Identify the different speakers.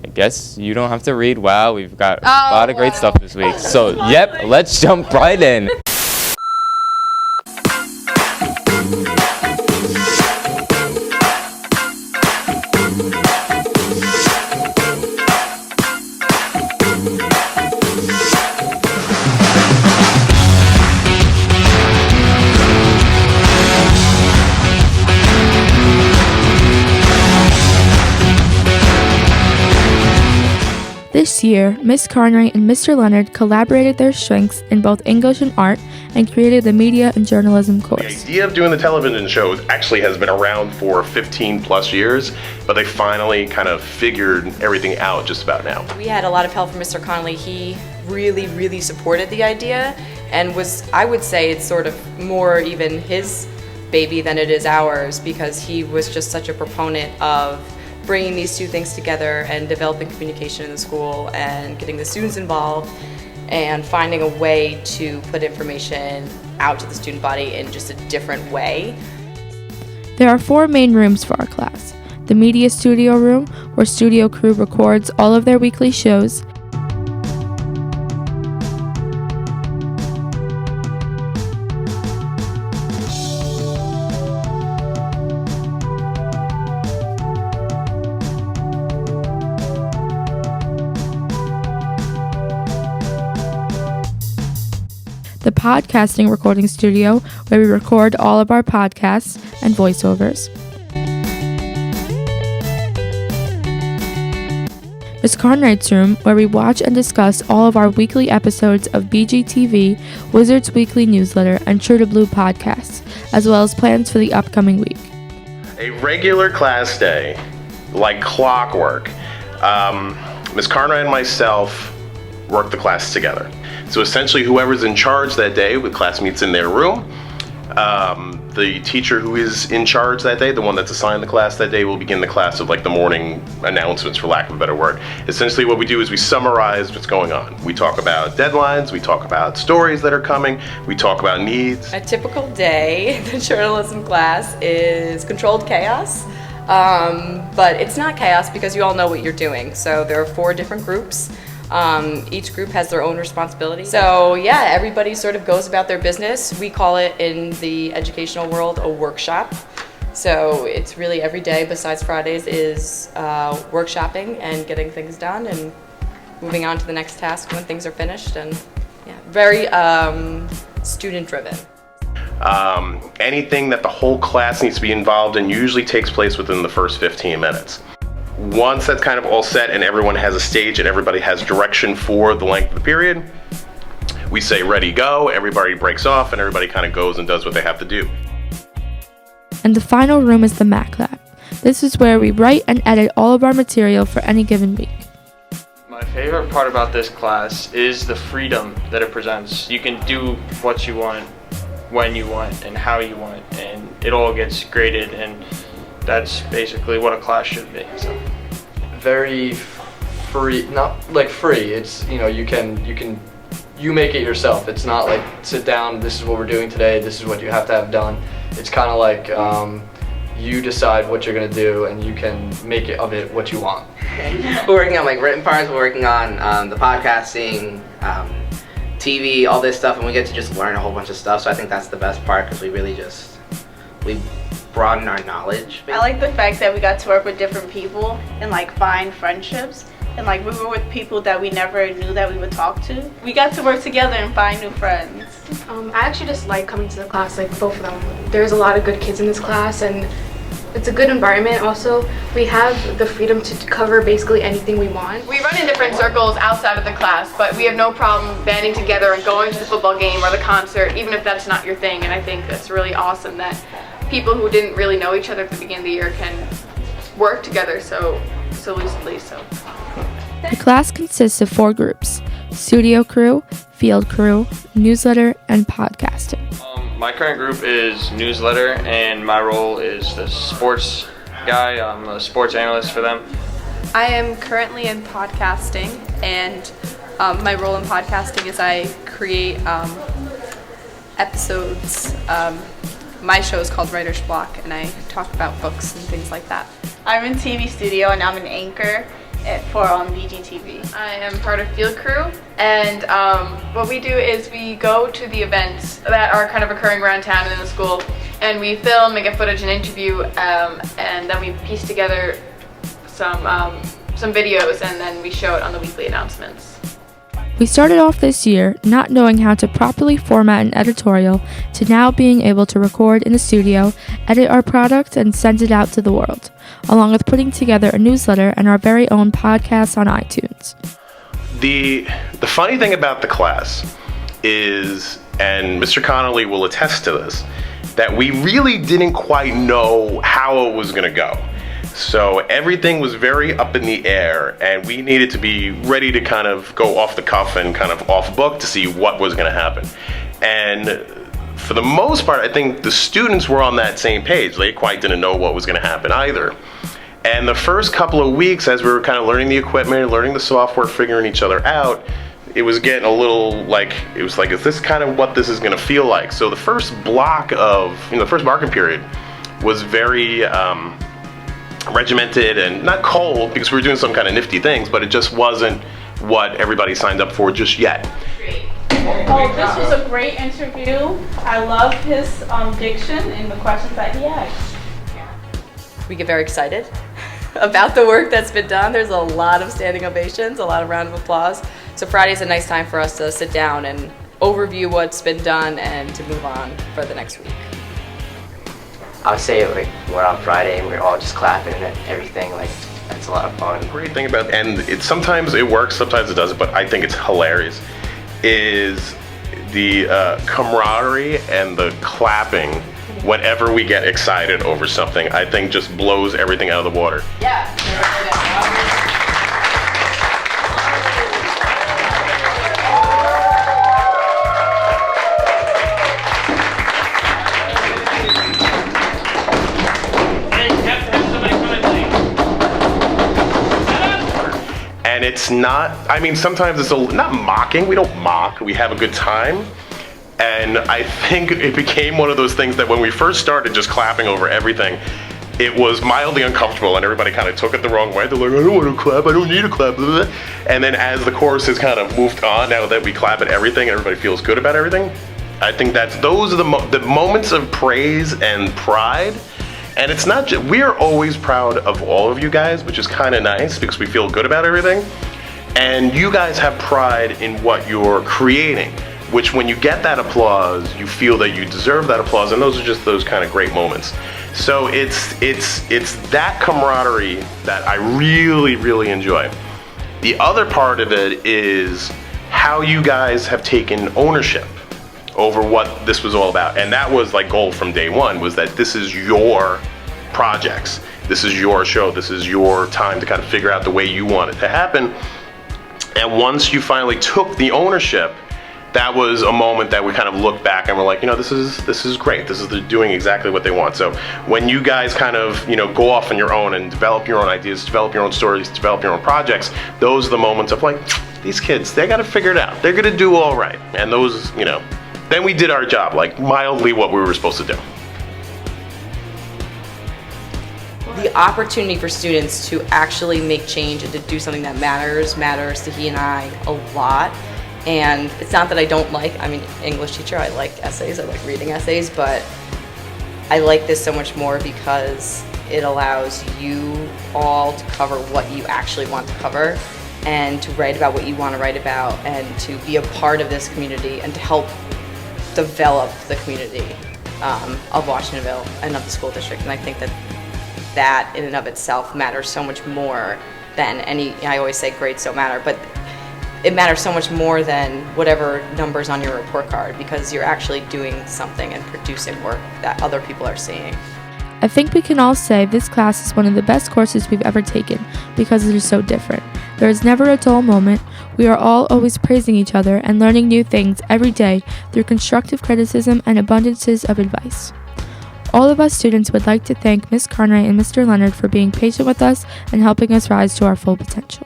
Speaker 1: I guess you don't have to read. Wow, we've got a lot of great stuff this week. So, yep, let's jump right in.
Speaker 2: This year, Ms. Carnwright and Mr. Leonard collaborated their strengths in both English and art and created the Media and Journalism course.
Speaker 3: The idea of doing the television shows actually has been around for 15 plus years, but they finally kind of figured everything out just about now.
Speaker 4: We had a lot of help from Mr. Connolly. He really supported the idea and was, I would say, it's sort of more even his baby than it is ours, because he was just such a proponent of bringing these two things together and developing communication in the school and getting the students involved and finding a way to put information out to the student body in just a different way.
Speaker 2: There are 4 main rooms for our class. The Media Studio Room, where studio crew records all of their weekly shows. The podcasting recording studio, where we record all of our podcasts and voiceovers. Ms. Carnwright's room, where we watch and discuss all of our weekly episodes of BGTV, Wizards Weekly Newsletter, and True to Blue podcasts, as well as plans for the upcoming week.
Speaker 3: A regular class day, like clockwork, Ms. Carnwright and myself work the class together. So essentially, whoever's in charge that day, the class meets in their room. The teacher who is in charge that day, the one that's assigned the class that day, will begin the class of like the morning announcements, for lack of a better word. Essentially, what we do is we summarize what's going on. We talk about deadlines, we talk about stories that are coming, we talk about needs.
Speaker 4: A typical day, the journalism class is controlled chaos, but it's not chaos because you all know what you're doing. So there are 4 different groups. Each group has their own responsibility. So yeah, everybody sort of goes about their business. We call it in the educational world a workshop. So it's really every day besides Fridays is workshopping and getting things done and moving on to the next task when things are finished. And yeah, very student driven.
Speaker 3: Anything that the whole class needs to be involved in usually takes place within the first 15 minutes. Once that's kind of all set and everyone has a stage and everybody has direction for the length of the period, we say ready, go, everybody breaks off and everybody kind of goes and does what they have to do.
Speaker 2: And the final room is the Mac Lab. This is where we write and edit all of our material for any given week.
Speaker 5: My favorite part about this class is the freedom that it presents. You can do what you want, when you want, and how you want, and it all gets graded, and that's basically what a class should be. So.
Speaker 6: Very free, not like free. It's, you know, you make it yourself. It's not like sit down, this is what we're doing today, this is what you have to have done. It's kind of like you decide what you're gonna do and you can make it of it what you want.
Speaker 7: We're working on like written parts, we're working on the podcasting, TV, all this stuff, and we get to just learn a whole bunch of stuff. So I think that's the best part because we broaden our knowledge.
Speaker 8: I like the fact that we got to work with different people and like find friendships, and like we were with people that we never knew that we would talk to. We got to work together and find new friends.
Speaker 9: I actually just like coming to the class, like both of them. There's a lot of good kids in this class and it's a good environment. Also, we have the freedom to cover basically anything we want.
Speaker 10: We run in different circles outside of the class, but we have no problem banding together and going to the football game or the concert, even if that's not your thing. And I think that's really awesome that people who didn't really know each other at the beginning of the year can work together so lucidly.
Speaker 2: The class consists of 4 groups: studio crew, field crew, newsletter, and podcasting.
Speaker 5: My current group is newsletter, and my role is the sports guy. I'm a sports analyst for them.
Speaker 11: I am currently in podcasting, and my role in podcasting is I create episodes. My show is called Writer's Block, and I talk about books and things like that.
Speaker 8: I'm in TV studio and I'm an anchor, for BGTV?
Speaker 10: I am part of field crew, and what we do is we go to the events that are kind of occurring around town and in the school, and we film and get footage and interview, and then we piece together some videos, and then we show it on the weekly announcements.
Speaker 2: We started off this year not knowing how to properly format an editorial to now being able to record in the studio, edit our product, and send it out to the world, along with putting together a newsletter and our very own podcast on iTunes.
Speaker 3: The funny thing about the class is, and Mr. Connolly will attest to this, that we really didn't quite know how it was going to go. So everything was very up in the air, and we needed to be ready to kind of go off the cuff and kind of off book to see what was going to happen. And for the most part, I think the students were on that same page. They quite didn't know what was going to happen either. And the first couple of weeks, as we were kind of learning the equipment, learning the software, figuring each other out, it was getting a little like, is this kind of what this is going to feel like? So the first block of, the first market period was very regimented and not cold, because we were doing some kind of nifty things, but it just wasn't what everybody signed up for just yet.
Speaker 8: Oh, this was a great interview. I love his diction and the questions that he asked.
Speaker 4: We get very excited about the work that's been done. There's a lot of standing ovations, a lot of round of applause. So Friday is a nice time for us to sit down and overview what's been done and to move on for the next week.
Speaker 12: I would say like we're on Friday and we're all just clapping and everything. Like that's a lot of fun.
Speaker 3: Great thing about, and sometimes it works, sometimes it doesn't, but I think it's hilarious, is the camaraderie and the clapping whenever we get excited over something. I think just blows everything out of the water.
Speaker 10: Yeah.
Speaker 3: And it's not, sometimes it's not mocking. We don't mock. We have a good time. And I think it became one of those things that when we first started just clapping over everything, it was mildly uncomfortable and everybody kind of took it the wrong way. They're like, I don't want to clap. I don't need to clap. And then as the chorus has kind of moved on, now that we clap at everything and everybody feels good about everything, I think those are the moments of praise and pride. And it's not just, we're always proud of all of you guys, which is kind of nice because we feel good about everything. And you guys have pride in what you're creating, which when you get that applause, you feel that you deserve that applause. And those are just those kind of great moments. So it's that camaraderie that I really, really enjoy. The other part of it is how you guys have taken ownership over what this was all about. And that was like goal from day one, was that this is your projects. This is your show. This is your time to kind of figure out the way you want it to happen. And once you finally took the ownership, that was a moment that we kind of looked back and we're like, this is great. This is doing exactly what they want. So when you guys kind of, go off on your own and develop your own ideas, develop your own stories, develop your own projects, those are the moments of like, these kids, they got to figure it out. They're going to do all right. And those, then we did our job, like mildly what we were supposed to do.
Speaker 4: The opportunity for students to actually make change and to do something that matters to he and I a lot. And it's not that I don't like, English teacher, I like essays, I like reading essays, but I like this so much more because it allows you all to cover what you actually want to cover and to write about what you want to write about and to be a part of this community and to help develop the community of Washingtonville and of the school district. And I think that in and of itself matters so much more than I always say grades don't matter, but it matters so much more than whatever numbers on your report card, because you're actually doing something and producing work that other people are seeing.
Speaker 2: I think we can all say this class is one of the best courses we've ever taken because it is so different. There is never a dull moment. We are all always praising each other and learning new things every day through constructive criticism and abundances of advice. All of us students would like to thank Ms. Carnwright and Mr. Leonard for being patient with us and helping us rise to our full potential.